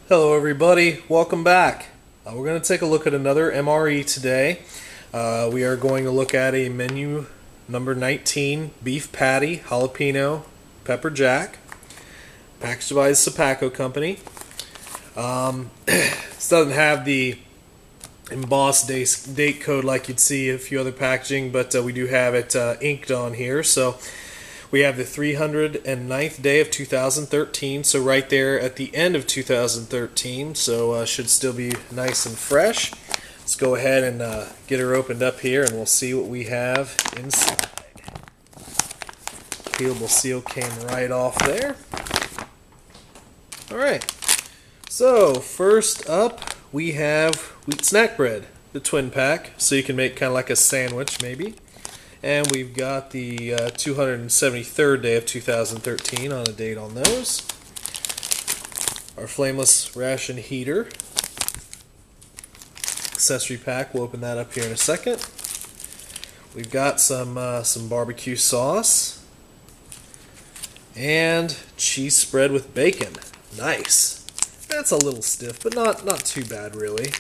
Hello everybody, welcome back. We're going to take a look at another MRE today. We are going to look at a menu number 19, beef patty, jalapeno, pepper jack, packaged by the Jalapeno company. This doesn't have the embossed date code like you'd see a few other packaging, but we do have it inked on here. So we have the 309th day of 2013, so right there at the end of 2013, so should still be nice and fresh. Let's go ahead and get her opened up here and we'll see what we have inside. Peelable seal came right off there. Alright, so first up we have wheat snack bread, the twin pack, so you can make kind of like a sandwich maybe. And we've got the 273rd day of 2013 on a date on those. Our flameless ration heater accessory pack, we'll open that up here in a second. We've got some barbecue sauce and cheese spread with bacon. Nice. That's a little stiff, but not too bad really.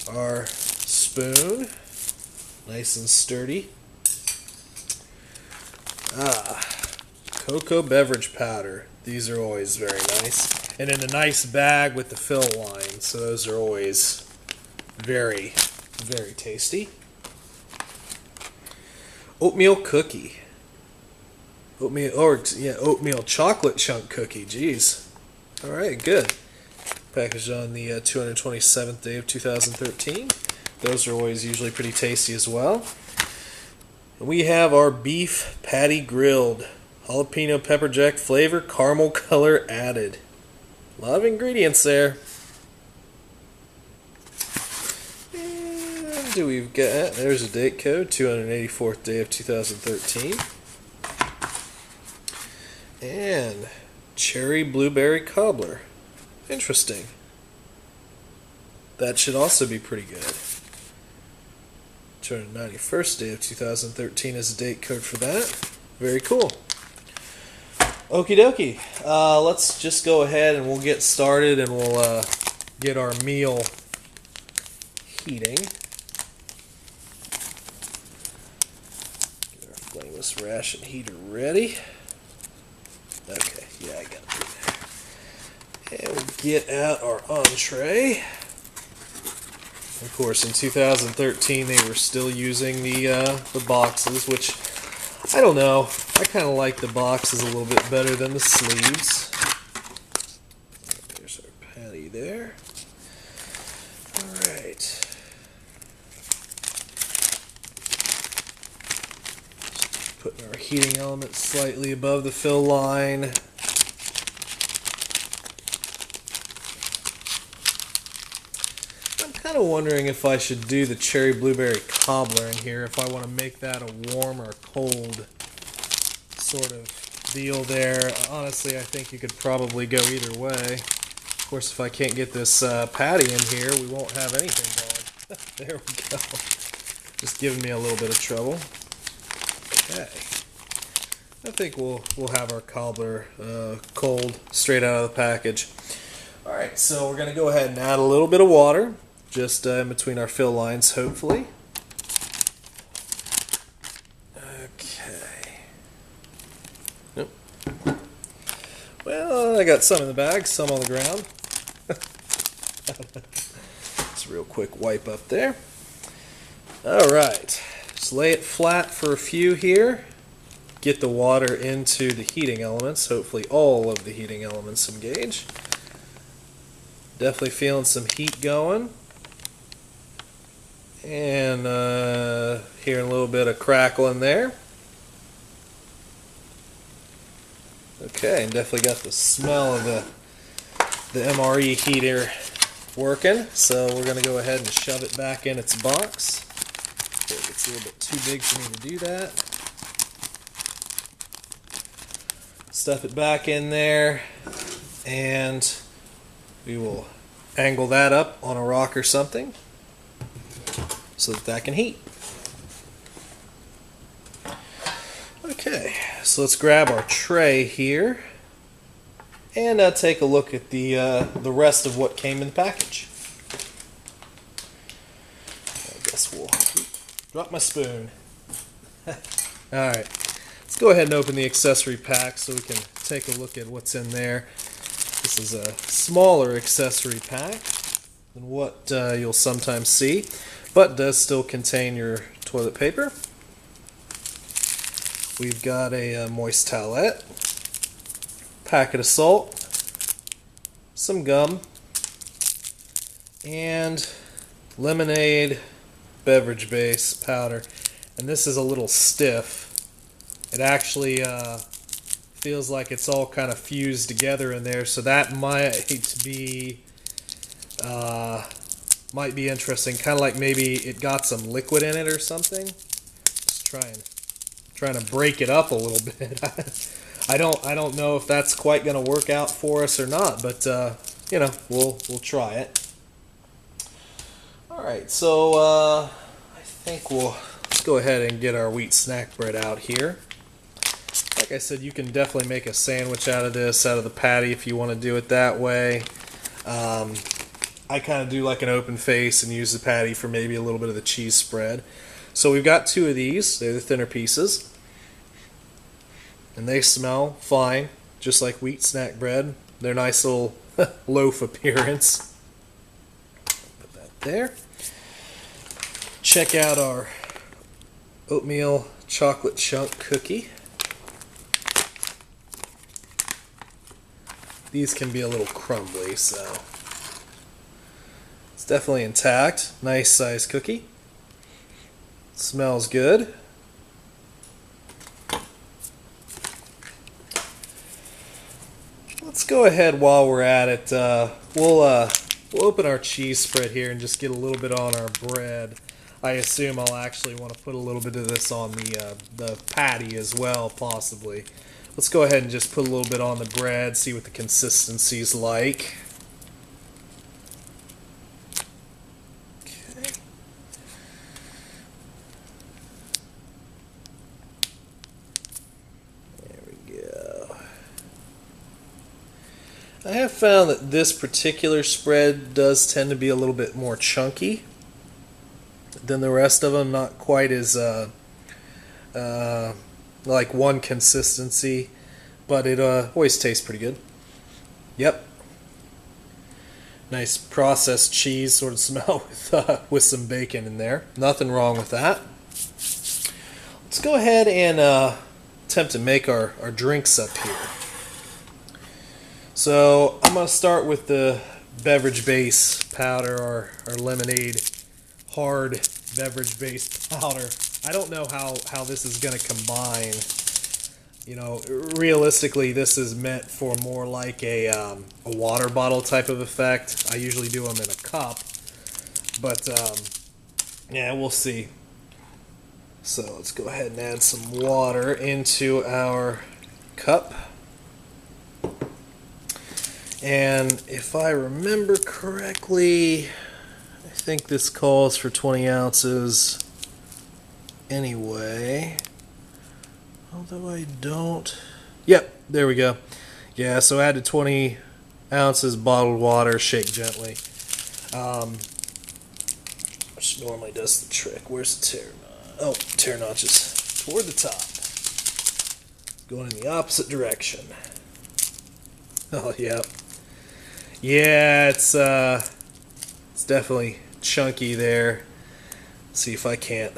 Our spoon, nice and sturdy. Cocoa beverage powder. These are always very nice. And in a nice bag with the fill line, so those are always very, very tasty. Oatmeal cookie. Oatmeal chocolate chunk cookie. Jeez. Alright, good. Packaged on the 227th day of 2013. Those are always usually pretty tasty as well. And we have our beef patty grilled. Jalapeno pepper jack flavor, caramel color added. A lot of ingredients there. And we've got, there's a date code, 284th day of 2013. And cherry blueberry cobbler. Interesting. That should also be pretty good. 291st day of 2013 is the date code for that. Very cool. Okie dokie. Let's just go ahead and we'll get started and we'll get our meal heating. Get our flameless ration heater ready. Okay, yeah, I got it. And we'll get out our entree. Of course, in 2013 they were still using the boxes, which I don't know. I kind of like the boxes a little bit better than the sleeves. There's our patty there. Alright. Putting our heating element slightly above the fill line. I'm kind of wondering if I should do the cherry blueberry cobbler in here, if I want to make that a warm or cold sort of deal there. Honestly, I think you could probably go either way. Of course, if I can't get this patty in here, we won't have anything going. There we go. Just giving me a little bit of trouble. Okay. I think we'll have our cobbler cold, straight out of the package. Alright, so we're going to go ahead and add a little bit of water, just in between our fill lines, hopefully. Okay. Nope. Well, I got some in the bag, some on the ground. Just a real quick wipe up there. Alright, just lay it flat for a few here. Get the water into the heating elements, hopefully all of the heating elements engage. Definitely feeling some heat going. And hearing a little bit of crackling there. Okay, and definitely got the smell of the MRE heater working. So we're going to go ahead and shove it back in its box. It's a little bit too big for me to do that. Stuff it back in there, and we will angle that up on a rock or something so that can heat. Okay, so let's grab our tray here and take a look at the rest of what came in the package. I guess we'll drop my spoon. Alright, let's go ahead and open the accessory pack so we can take a look at what's in there. This is a smaller accessory pack than what you'll sometimes see, but does still contain your toilet paper. We've got a moist towelette, packet of salt, some gum, and lemonade beverage base powder. And this is a little stiff. It actually feels like it's all kind of fused together in there, so that might be interesting. Kind of like maybe it got some liquid in it or something. Just trying to break it up a little bit. I don't know if that's quite going to work out for us or not, but you know, we'll try it. All right, so I think let's go ahead and get our wheat snack bread out here. Like I said, you can definitely make a sandwich out of this, out of the patty, if you want to do it that way. I kind of do like an open face and use the patty for maybe a little bit of the cheese spread. So we've got two of these. They're the thinner pieces. And they smell fine, just like wheat snack bread. They're nice little loaf appearance. Put that there. Check out our oatmeal chocolate chunk cookie. These can be a little crumbly, so it's definitely intact. Nice size cookie. Smells good. Let's go ahead while we're at it. We'll open our cheese spread here and just get a little bit on our bread. I assume I'll actually want to put a little bit of this on the patty as well, possibly. Let's go ahead and just put a little bit on the bread, see what the consistency's like. Okay. There we go. I have found that this particular spread does tend to be a little bit more chunky than the rest of them. Not quite as like one consistency, but it always tastes pretty good. Yep. Nice processed cheese sort of smell with some bacon in there. Nothing wrong with that. Let's go ahead and attempt to make our drinks up here. So I'm going to start with the Beverage Base powder, or lemonade hard beverage base powder. I don't know how this is going to combine. You know, realistically, this is meant for more like a water bottle type of effect. I usually do them in a cup, but yeah, we'll see. So let's go ahead and add some water into our cup. And if I remember correctly, I think this calls for 20 ounces anyway. Although I don't... Yep, there we go. Yeah, so add to 20 ounces bottled water, shake gently. Which normally does the trick. Where's the tear? Oh, tear notches toward the top. Going in the opposite direction. Oh, yep. Yeah, it's definitely chunky there. Let's see if I can't.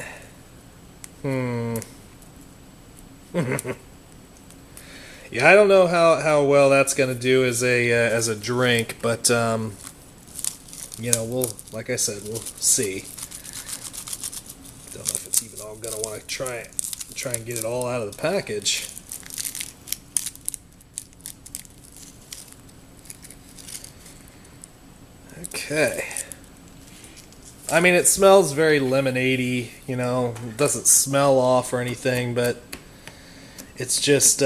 Yeah, I don't know how well that's gonna do as a drink, but you know, like I said, we'll see. Don't know if it's even all gonna want to try and get it all out of the package. Okay. I mean, it smells very lemonade-y, you know. It doesn't smell off or anything, but it's just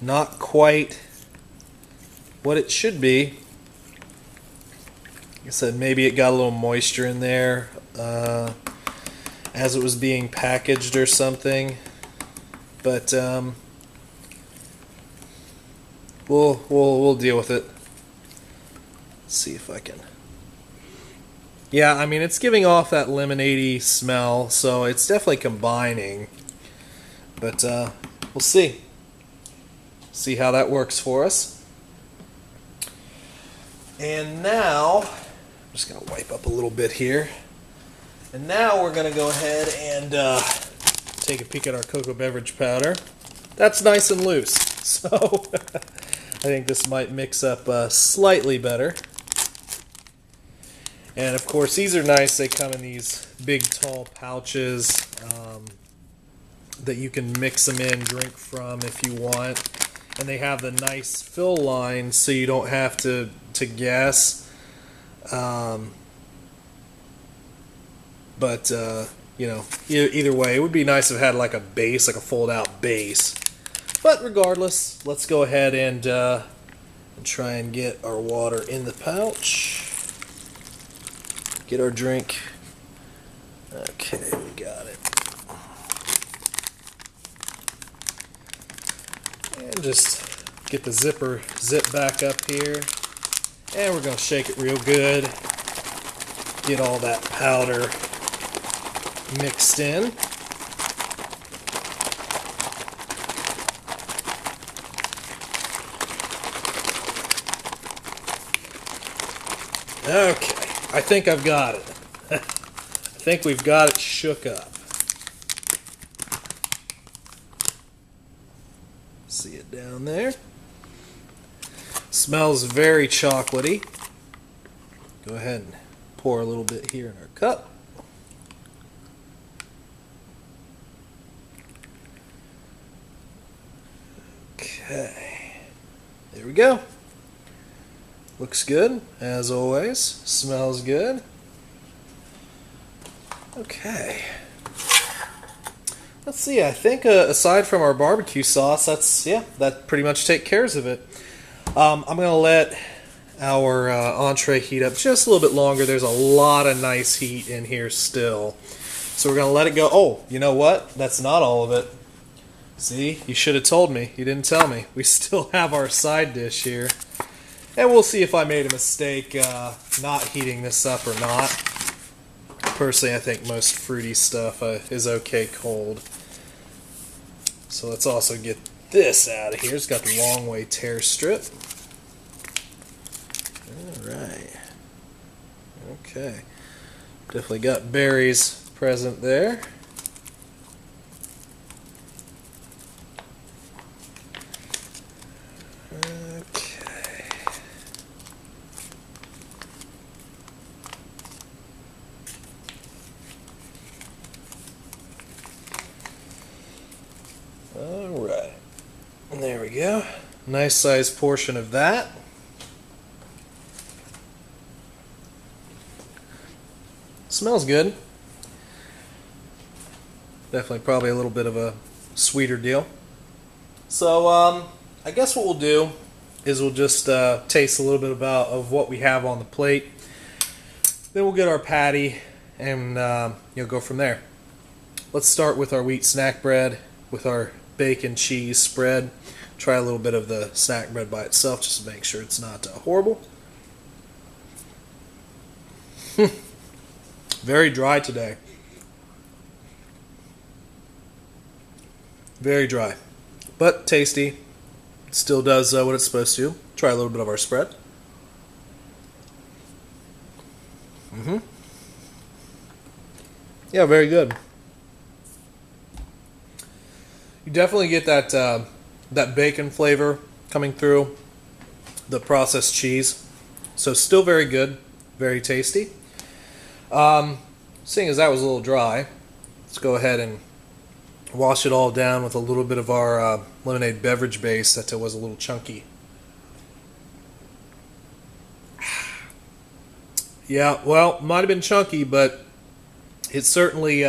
not quite what it should be. Like I said, maybe it got a little moisture in there as it was being packaged or something. But We'll deal with it. Let's see if I can. Yeah, I mean, it's giving off that lemonade-y smell, so it's definitely combining. But we'll see. See how that works for us. And now, I'm just going to wipe up a little bit here. And now we're going to go ahead and take a peek at our cocoa beverage powder. That's nice and loose, so I think this might mix up slightly better. And of course, these are nice. They come in these big, tall pouches that you can mix them in, drink from if you want. And they have the nice fill line, so you don't have to guess. But you know, either way, it would be nice if it had like a base, like a fold-out base. But regardless, let's go ahead and try and get our water in the pouch. Get our drink. Okay, we got it. And just get the zip back up here. And we're going to shake it real good. Get all that powder mixed in. Okay. I think I've got it. I think we've got it shook up. See it down there. Smells very chocolatey. Go ahead and pour a little bit here in our cup. Okay. There we go. Looks good, as always. Smells good. Okay. Let's see, I think aside from our barbecue sauce, that pretty much takes care of it. I'm going to let our entree heat up just a little bit longer. There's a lot of nice heat in here still. So we're going to let it go. Oh, you know what? That's not all of it. See, you should have told me. You didn't tell me. We still have our side dish here. And we'll see if I made a mistake not heating this up or not. Personally, I think most fruity stuff is okay cold. So let's also get this out of here. It's got the long way tear strip. Alright. Okay. Definitely got berries present there. Alright, there we go. Nice sized portion of that. Smells good. Definitely probably a little bit of a sweeter deal. So I guess what we'll do is we'll just taste a little bit of what we have on the plate. Then we'll get our patty and go from there. Let's start with our wheat snack bread with our bacon cheese spread. Try a little bit of the snack bread by itself just to make sure it's not horrible. Very dry today. Very dry, but tasty. Still does what it's supposed to. Try a little bit of our spread. Yeah, very good. You definitely get that bacon flavor coming through the processed cheese. So still very good, very tasty. Seeing as that was a little dry, let's go ahead and wash it all down with a little bit of our lemonade beverage base that was a little chunky. Yeah, well, might have been chunky, but it certainly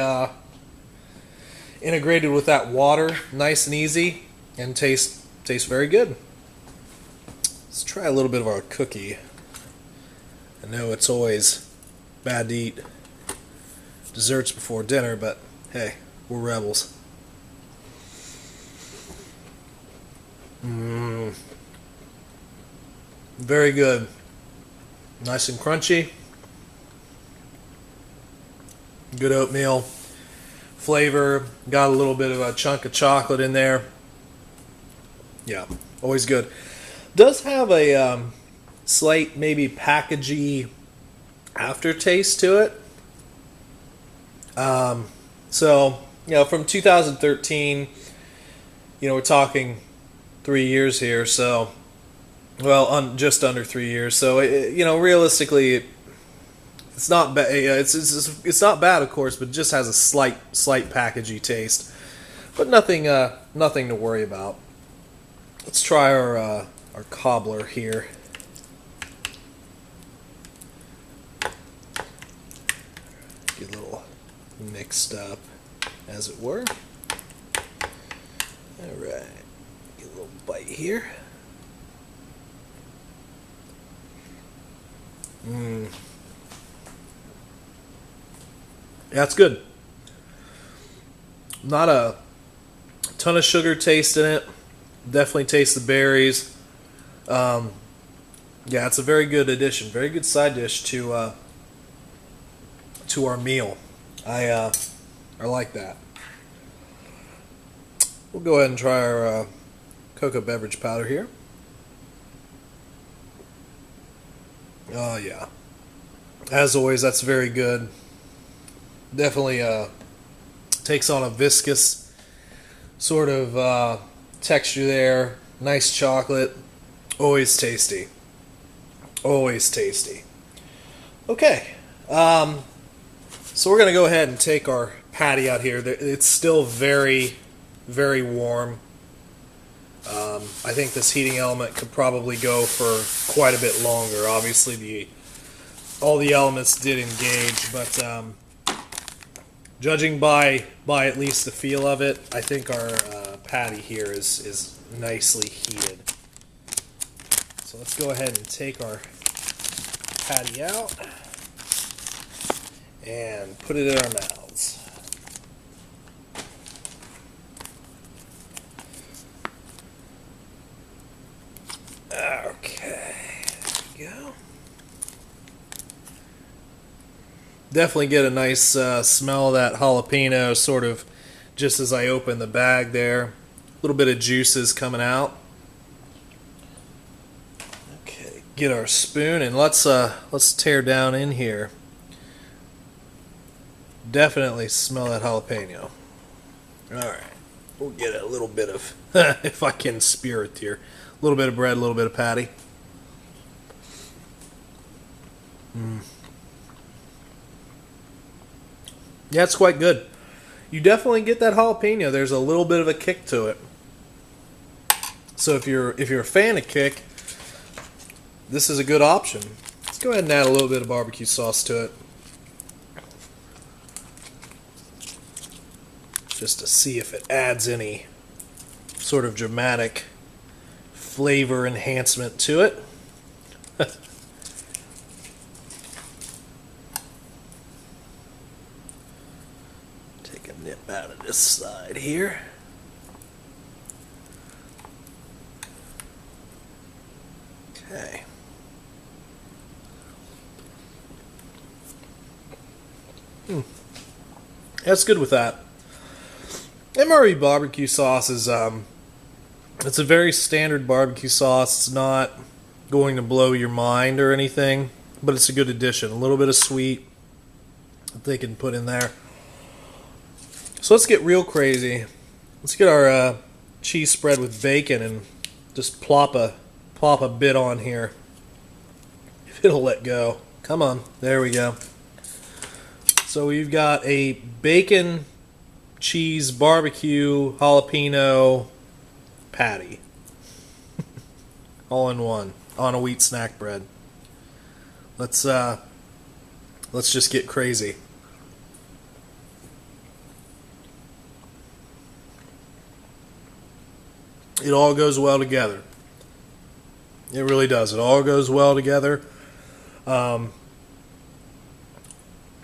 integrated with that water nice and easy and tastes very good. Let's try a little bit of our cookie. I know it's always bad to eat desserts before dinner, but hey, we're rebels. Very good. Nice and crunchy. Good oatmeal flavor. Got a little bit of a chunk of chocolate in there. Yeah, always good. Does have a slight maybe packagey aftertaste to it. So, from 2013, we're talking 3 years here, so, well, just under 3 years. So, realistically, it's not bad. It's not bad, of course, but it just has a slight packagey taste, but nothing to worry about. Let's try our cobbler here. Get a little mixed up, as it were. All right, get a little bite here. That's good. Not a ton of sugar taste in it. Definitely taste the berries. Yeah, it's a very good addition. Very good side dish to our meal. I like that. We'll go ahead and try our cocoa beverage powder here. Oh yeah. As always, that's very good. Definitely takes on a viscous sort of texture there. Nice chocolate. Always tasty. Always tasty. Okay. So we're going to go ahead and take our patty out here. It's still very, very warm. I think this heating element could probably go for quite a bit longer. Obviously, all the elements did engage, but judging by at least the feel of it, I think our patty here is nicely heated. So let's go ahead and take our patty out and put it in our mouths. Okay, there we go. Definitely get a nice smell of that jalapeno sort of just as I open the bag there. A little bit of juices coming out. Okay, get our spoon and let's tear down in here. Definitely smell that jalapeno. Alright, we'll get a little bit of, if I can spear it here, a little bit of bread, a little bit of patty. Yeah, it's quite good. You definitely get that jalapeno. There's a little bit of a kick to it. So if you're a fan of kick, this is a good option. Let's go ahead and add a little bit of barbecue sauce to it, just to see if it adds any sort of dramatic flavor enhancement to it. Take a nip out of this side here. Okay. That's good with that. MRE barbecue sauce is it's a very standard barbecue sauce. It's not going to blow your mind or anything, but it's a good addition. A little bit of sweet that they can put in there. So let's get real crazy. Let's get our cheese spread with bacon and just plop a bit on here. If it'll let go. Come on. There we go. So we've got a bacon, cheese, barbecue, jalapeno patty. All in one on a wheat snack bread. Let's just get crazy. It all goes well together. It really does. It all goes well together.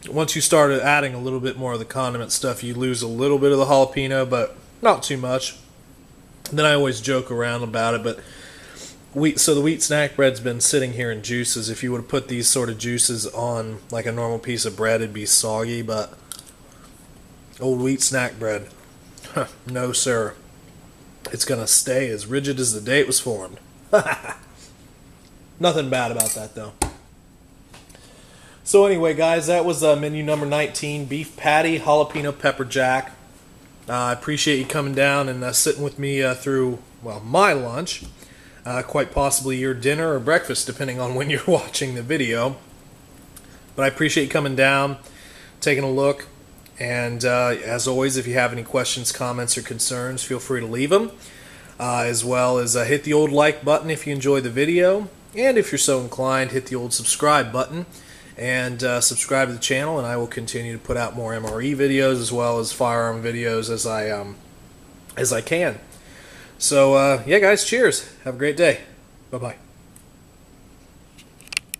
Once you started adding a little bit more of the condiment stuff, you lose a little bit of the jalapeno, but not too much. And then I always joke around about it, but So the wheat snack bread's been sitting here in juices. If you would have put these sort of juices on like a normal piece of bread, it'd be soggy, but old wheat snack bread, no sir. It's going to stay as rigid as the day it was formed. Nothing bad about that, though. So anyway, guys, that was menu number 19, beef patty, jalapeno pepper jack. I appreciate you coming down and sitting with me through, well, my lunch. Quite possibly your dinner or breakfast, depending on when you're watching the video. But I appreciate you coming down, taking a look. And as always, if you have any questions, comments, or concerns, feel free to leave them. As well as hit the old like button if you enjoyed the video. And if you're so inclined, hit the old subscribe button. And subscribe to the channel, and I will continue to put out more MRE videos as well as firearm videos as I can. So, yeah, guys, cheers. Have a great day. Bye-bye.